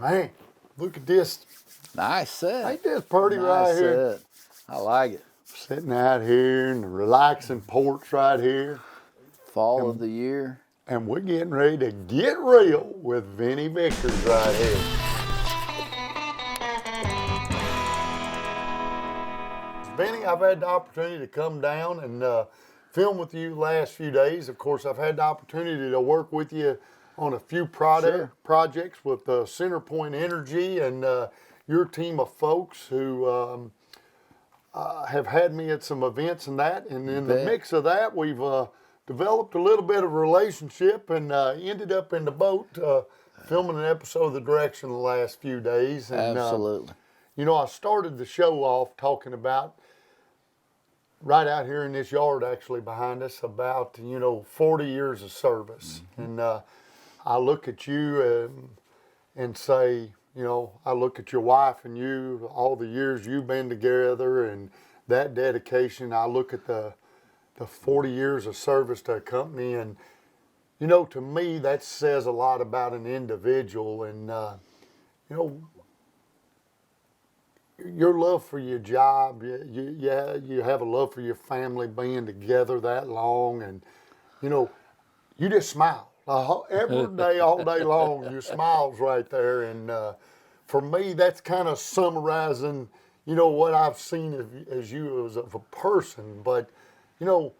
Man, look at this. Nice set. Ain't this pretty Nice right here? set. I like it. Sitting out here in the relaxing porch right here. Fall of the year. And we're getting ready to get real with Vinny Vickers right here. Vinny, I've had the opportunity to come down and film with you the last few days. Of course, I've had the opportunity to work with you on a few projects with Centerpoint Energy and your team of folks who have had me at some events and that. And in the mix of that, we've developed a little bit of a relationship and ended up in the boat filming an episode of The Direction the last few days. And, Absolutely. You know, I started the show off talking about, right out here in this yard actually behind us, about, 40 years of service. Mm-hmm. And I look at you and say, I look at your wife and you, all the years you've been together and that dedication. I look at the 40 years of service to a company, and, to me, that says a lot about an individual. And, your love for your job, you have a love for your family, being together that long, and, you just smile. Every day, all day long, your smile's right there. And for me, that's kind of summarizing, what I've seen as you as a person. But, you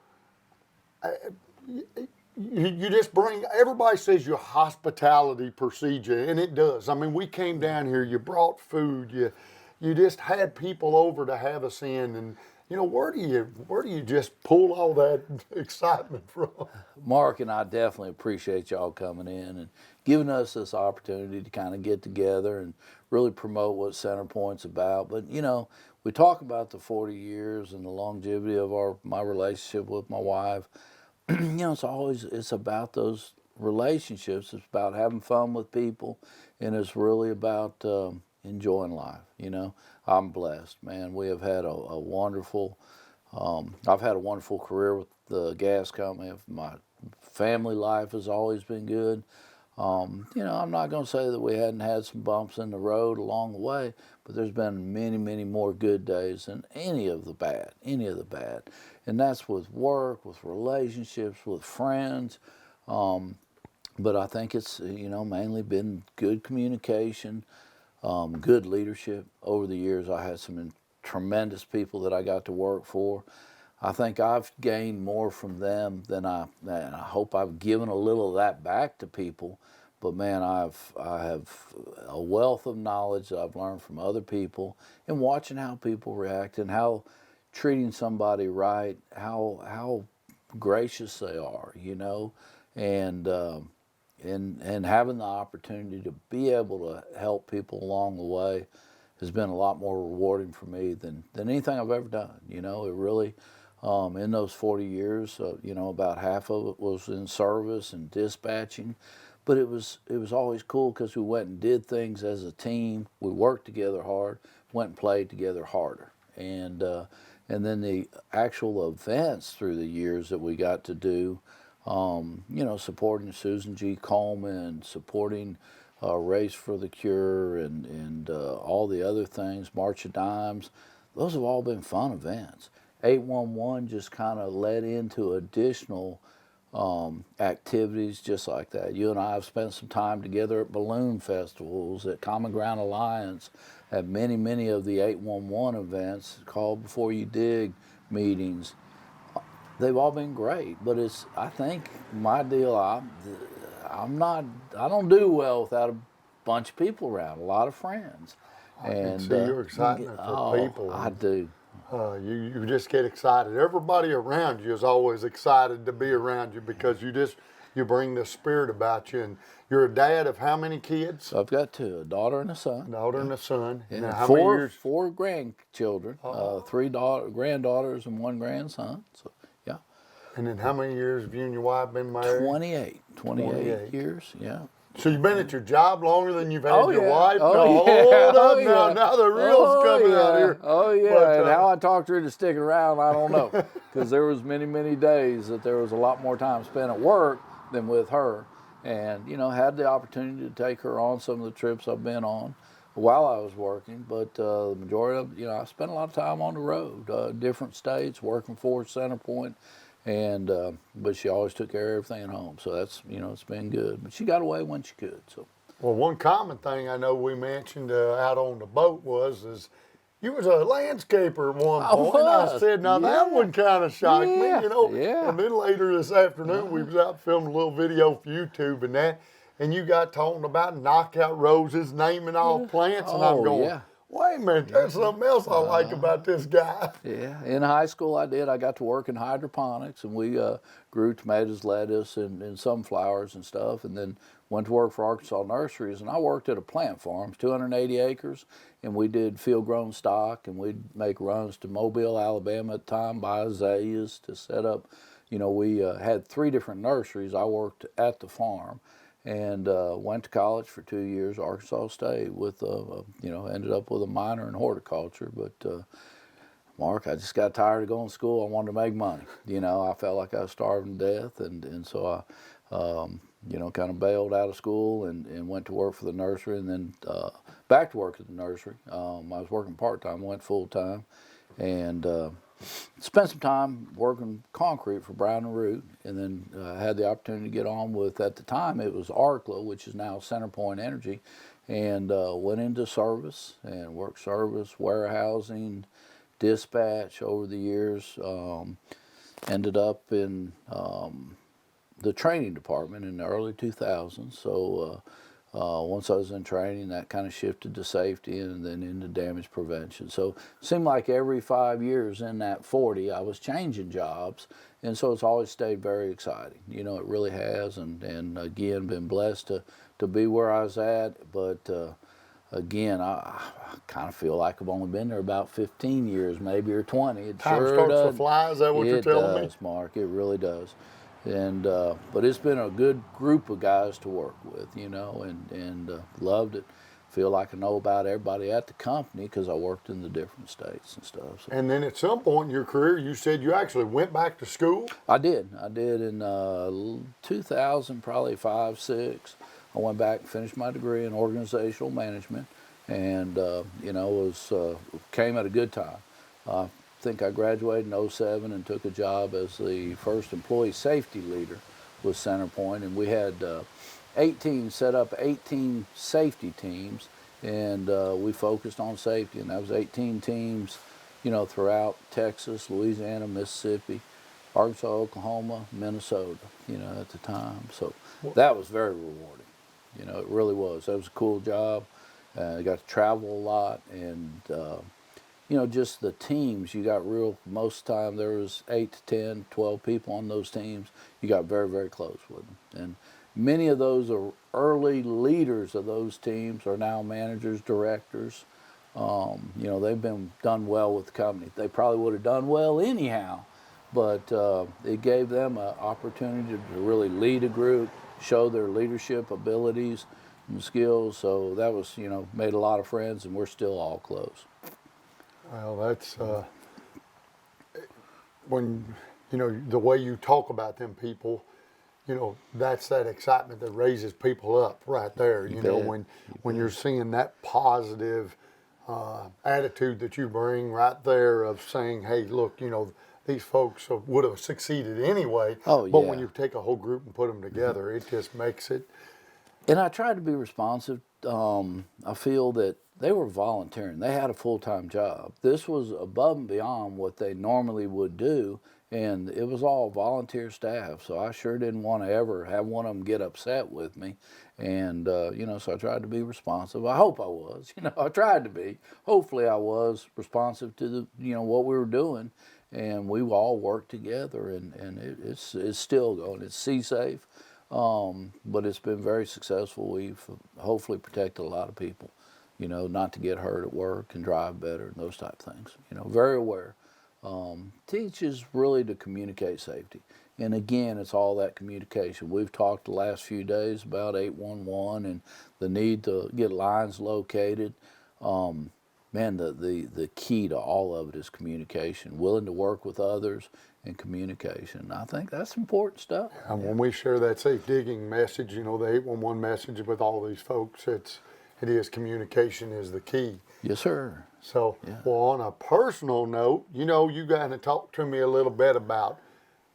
just bring, everybody says your hospitality procedure, and it does. I mean, we came down here, you brought food, you just had people over to have us in, and where do you just pull all that excitement from? Mark and I definitely appreciate y'all coming in and giving us this opportunity to kind of get together and really promote what Centerpoint's about. But we talk about the 40 years and the longevity of my relationship with my wife. It's about those relationships. It's about having fun with people, and it's really about enjoying life. I'm blessed, man. We have had a wonderful, I've had a wonderful career with the gas company. My family life has always been good. I'm not going to say that we hadn't had some bumps in the road along the way, but there's been many, many more good days than any of the bad. And that's with work, with relationships, with friends. But I think it's, mainly been good communication, good leadership. Over the years, I had some tremendous people that I got to work for. I think I've gained more from them than I hope I've given a little of that back to people. But man, I have a wealth of knowledge that I've learned from other people, and watching how people react and how treating somebody right, how gracious they are, and having the opportunity to be able to help people along the way has been a lot more rewarding for me than anything I've ever done. It really, in those 40 years, about half of it was in service and dispatching, but it was always cool because we went and did things as a team. We worked together hard, went and played together harder, and then the actual events through the years that we got to do. Supporting Susan G. Coleman, supporting Race for the Cure, and all the other things, March of Dimes. Those have all been fun events. 811 just kind of led into additional activities just like that. You and I have spent some time together at balloon festivals, at Common Ground Alliance, at many, many of the 811 events, Call Before You Dig meetings. They've all been great, but I think my deal, I don't do well without a bunch of people around, a lot of friends. I can see your excitement for people. I do. You just get excited. Everybody around you is always excited to be around you because you bring the spirit about you. And you're a dad of how many kids? I've got two, a daughter and a son. Daughter and a son. And now, how many years? Four grandchildren, three granddaughters and one grandson. So, yeah. And then how many years have you and your wife been married? 28 years, yeah. So you've been at your job longer than you've had your wife? Now the reel's coming out here. Oh, yeah. But, and how I talked her into sticking around, I don't know. Because there was many, many days that there was a lot more time spent at work than with her. and had the opportunity to take her on some of the trips I've been on while I was working. But the majority of I spent a lot of time on the road, different states, working for Centerpoint, and but she always took care of everything at home. So that's it's been good. But she got away when she could. So. Well, one common thing I know we mentioned out on the boat is you was a landscaper at one point. I said, now that one kind of shocked me, Yeah. And then later this afternoon, we was out filming a little video for YouTube and that, and you got talking about knockout roses, naming off plants, and I'm going, yeah. wait a minute, there's something else I like about this guy. Yeah, in high school I got to work in hydroponics, and we grew tomatoes, lettuce, and sunflowers and stuff, and then went to work for Arkansas Nurseries, and I worked at a plant farm, 280 acres, and we did field-grown stock, and we'd make runs to Mobile, Alabama at the time, buy azaleas to set up. We had 3 different nurseries. I worked at the farm, and went to college for 2 years, Arkansas State, with ended up with a minor in horticulture, but Mark, I just got tired of going to school. I wanted to make money. I felt like I was starving to death, and so I, kind of bailed out of school and went to work for the nursery, and then back to work at the nursery. I was working part-time, went full-time, and spent some time working concrete for Brown and Root, and then had the opportunity to get on with, at the time, it was Arkla, which is now Centerpoint Energy, and went into service and worked service, warehousing, dispatch over the years. Ended up in the training department in the early 2000s. So once I was in training, that kind of shifted to safety and then into damage prevention. So it seemed like every 5 years in that 40, I was changing jobs. And so it's always stayed very exciting. It really has. And again, been blessed to be where I was at. But again, I kind of feel like I've only been there about 15 years, maybe, or 20. It Time sure starts does. to fly, is that what you're telling me? It does, Mark. It really does. And but it's been a good group of guys to work with, and loved it. Feel like I know about everybody at the company because I worked in the different states and stuff. So. And then at some point in your career, you said you actually went back to school? I did in 2000, probably 5, 6. I went back and finished my degree in organizational management, and came at a good time. I think I graduated in 07 and took a job as the first employee safety leader with Centerpoint, and we had 18 safety teams, and we focused on safety, and that was 18 teams, throughout Texas, Louisiana, Mississippi, Arkansas, Oklahoma, Minnesota, at the time. So that was very rewarding. It really was. That was a cool job. I got to travel a lot, and just the teams, you got most of the time there was 8 to 10, 12 people on those teams. You got very, very close with them. And many of those are early leaders of those teams are now managers, directors. They've been done well with the company. They probably would have done well anyhow, but it gave them an opportunity to really lead a group, show their leadership abilities and skills. So that was, made a lot of friends, and we're still all close. Well, that's when, the way you talk about them people, that's that excitement that raises people up right there. When you're seeing that positive attitude that you bring right there of saying, hey, look, these folks would have succeeded anyway. Oh, yeah. But when you take a whole group and put them together, it just makes it. And I tried to be responsive. I feel that they were volunteering. They had a full-time job. This was above and beyond what they normally would do, and it was all volunteer staff. So I sure didn't want to ever have one of them get upset with me. And, so I tried to be responsive. I hope I was. I tried to be. Hopefully I was responsive to what we were doing. And we all worked together, and it's still going. It's safe. But it's been very successful. We've hopefully protected a lot of people, not to get hurt at work and drive better and those type of things. Very aware. Teaches really to communicate safety. And again, it's all that communication. We've talked the last few days about 811 and the need to get lines located. man, the key to all of it is communication, willing to work with others and communication. I think that's important stuff. And when we share that safe digging message, the 811 message with all these folks, it is communication is the key. Yes, sir. So, well, on a personal note, you kind of talked to me a little bit about,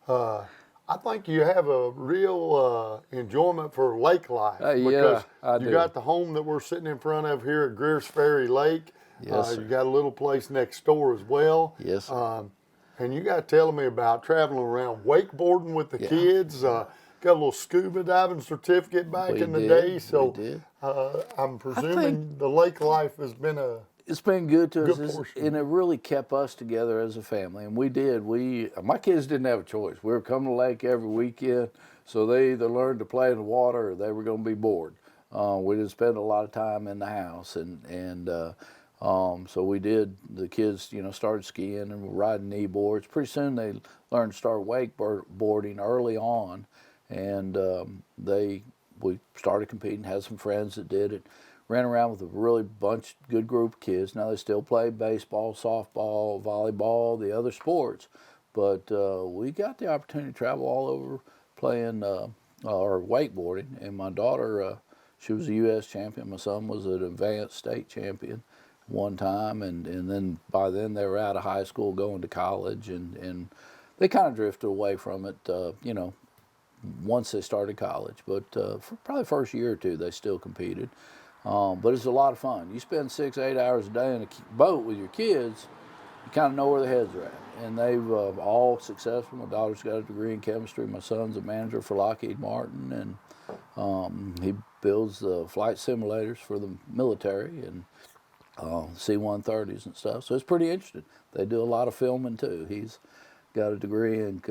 I think you have a real enjoyment for lake life. Because I you do. got the home that we're sitting in front of here at Greer's Ferry Lake. Yes, sir. You got a little place next door as well. Yes, sir. And you got telling me about traveling around wakeboarding with the kids. Got a little scuba diving certificate back in the day. So I'm presuming the lake life has been it's been good to us, portion. and it really kept us together as a family. And my kids didn't have a choice. We were coming to the lake every weekend, so they either learned to play in the water or they were going to be bored. We didn't spend a lot of time in the house, and so we did. The kids, started skiing and riding knee boards. Pretty soon they learned to start wakeboarding early on, and we started competing. Had some friends that did it. Ran around with a really good group of kids. Now they still play baseball, softball, volleyball, the other sports, but we got the opportunity to travel all over playing or wakeboarding. And my daughter, she was a U.S. champion. My son was an advanced state champion one time, and then by then they were out of high school going to college, and they kind of drifted away from it, once they started college. But for probably the first year or two, they still competed. But it's a lot of fun. You spend 6-8 hours a day in a boat with your kids, you kind of know where their heads are at. And they've all successful. My daughter's got a degree in chemistry. My son's a manager for Lockheed Martin, and he builds flight simulators for the military and C-130s and stuff. So it's pretty interesting. They do a lot of filming too. He's got a degree in,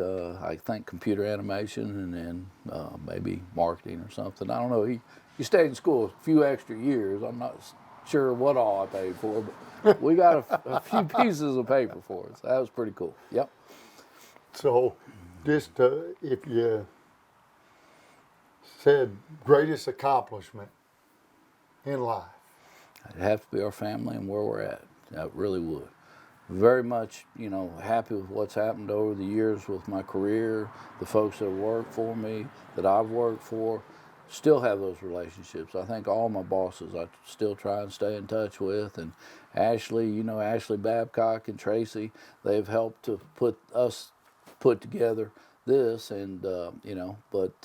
I think, computer animation and maybe marketing or something. I don't know. He stayed in school a few extra years. I'm not sure what all I paid for, but we got a few pieces of paper for us. That was pretty cool. Yep. So, just if you said greatest accomplishment in life, It'd have to be our family and where we're at. That really would. Very much, happy with what's happened over the years with my career, the folks that have worked for me, that I've worked for. Still have those relationships. I think all my bosses I still try and stay in touch with. And Ashley, Ashley Babcock and Tracy, they've helped to put together this. And, but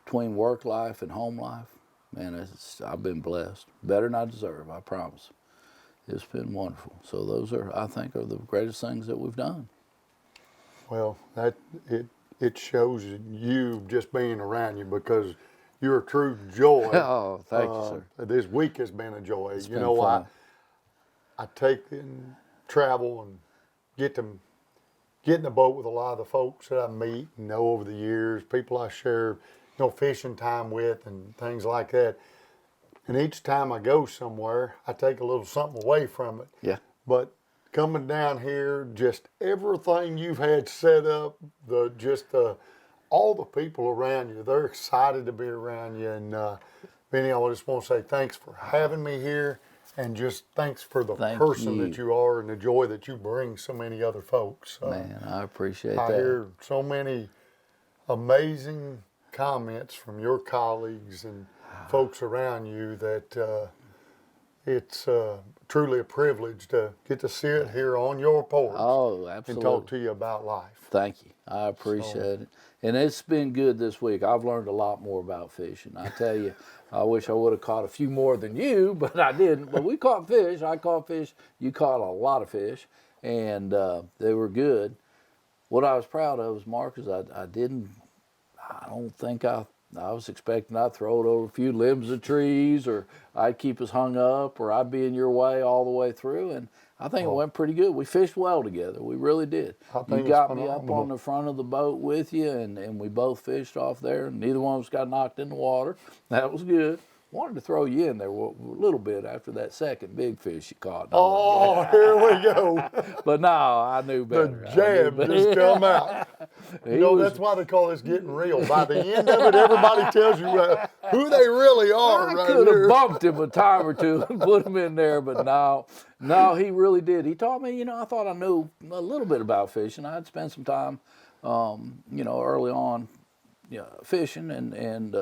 between work life and home life, man, I've been blessed. Better than I deserve, I promise. It's been wonderful. So those I think, are the greatest things that we've done. Well, it shows you just being around you, because you're a true joy. Oh, thank you, sir. This week has been a joy. It's been fun. I take and travel and get in the boat with a lot of the folks that I meet and know over the years, people I share, fishing time with and things like that. And each time I go somewhere, I take a little something away from it. Yeah. But coming down here, just everything you've had set up, all the people around you, they're excited to be around you. And Vinny, I just want to say thanks for having me here, and just thanks for the person that you are and the joy that you bring so many other folks. Man, I appreciate that. I hear so many amazing comments from your colleagues and folks around you that it's truly a privilege to get to sit here on your porch absolutely. and talk to you about life. Thank you. I appreciate it. And it's been good this week. I've learned a lot more about fishing. I tell you, I wish I would have caught a few more than you, but I didn't. But we caught fish. I caught fish. You caught a lot of fish, and they were good. What I was proud of, Mark, is I don't think I was expecting I'd throw it over a few limbs of trees, or I'd keep us hung up, or I'd be in your way all the way through. And I think it went pretty good. We fished well together. We really did. You got me up on the front of the boat with you, and we both fished off there. And neither one of us got knocked in the water. That was good. Wanted to throw you in there a little bit after that second big fish you caught. Oh, here we go. But no, I knew better. The jab just come out. You know, that's why they call this getting real. By the end of it, everybody tells you who they really are. I could have bumped him a time or two and put him in there, but no, he really did. He taught me, I thought I knew a little bit about fishing. I'd spent some time, early on, fishing,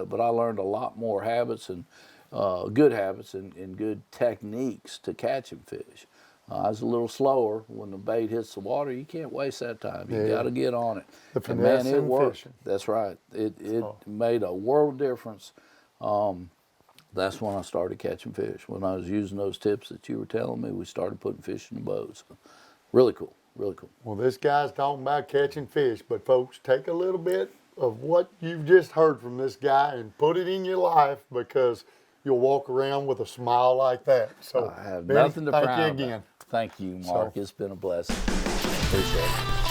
but I learned a lot more habits and good habits and good techniques to catching fish. I was a little slower when the bait hits the water. You can't waste that time. You got to get on it. The finesse and man, it worked. Fishing. That's right. It made a world of difference. That's when I started catching fish. When I was using those tips that you were telling me, we started putting fish in the boats. Really cool. Really cool. Well, this guy's talking about catching fish, but folks, take a little bit of what you've just heard from this guy and put it in your life, because you'll walk around with a smile like that. So I have Vinny, nothing to thank frown you about. again. Thank you, Mark. It's been a blessing. Appreciate it.